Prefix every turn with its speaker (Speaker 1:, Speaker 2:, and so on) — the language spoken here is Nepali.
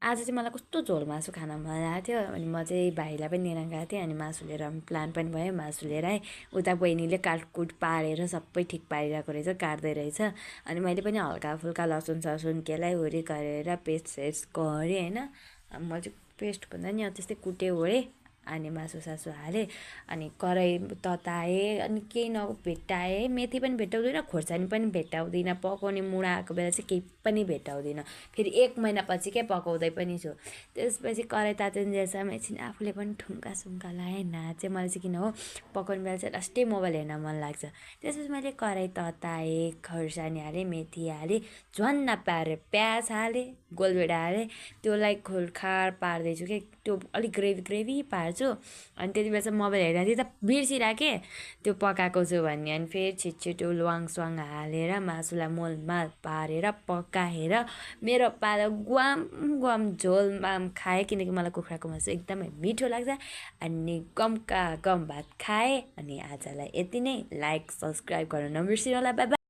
Speaker 1: आज चाहिँ मलाई कस्तो झोल मासु खान मन लागेको थियो अनि म चाहिँ भाइलाई पनि लिएर गएको थिएँ अनि मासु लिएर प्लान पनि भयो मासु लिएर आएँ उता बहिनीले काटकुट पारेर सबै ठिक पारिरहेको रहेछ काट्दै रहेछ अनि मैले पनि हल्का फुल्का लसुन ससुन केलाई वरि गरेर पेस्ट सेस्ट गरेँ होइन म चाहिँ पेस्ट भन्दा नि त्यस्तै कुटेँ ओरेँ अनि मासु सासु हालेँ अनि कराही तताएँ अनि केही भेट्टाएँ मेथी पनि भेट्टाउँदिनँ खोर्सानी पनि भेट्टाउँदिनँ पकाउने मुडा आएको बेला चाहिँ केही पनि भेट्टाउँदिनँ फेरि 1 महिनापछि के पकाउँदै पनि छु त्यसपछि कराही तातिन्जेलसम्म एकछिन आफूले पनि ठुङ्गा सुङ्गा लगाएँ नाचेँ मलाई चाहिँ किन हो पकाउने बेला चाहिँ लास्टै मोबाइल हेर्न मन लाग्छ त्यसपछि मैले कराही तताएँ खोर्सानी हालेँ मेथी हालेँ झ्वान्न पारेर प्याज हालेँ गोलभेडा हालेँ त्यसलाई खोलखार पार्दैछु कि त्यो अलिक ग्रेभी पार्छु अनि त्यति बेला चाहिँ मोबाइल हेर्दा चाहिँ त बिर्सिराखेँ त्यो पकाएको छु भन्ने अनि फेरि छिटो ल्वाङ स्वाङ हालेर मासुलाई मोलमाल पारेर पकाएर मेरो पालो ग्वाम झोलमा खाएँ किनकि मलाई कुखुराको मासु एकदमै मिठो लाग्छ अनि गमका गम भात खाएँ अनि आजलाई यति नै लाइक सब्सक्राइब गर्न नबिर्सिनु होला बाइ बाइ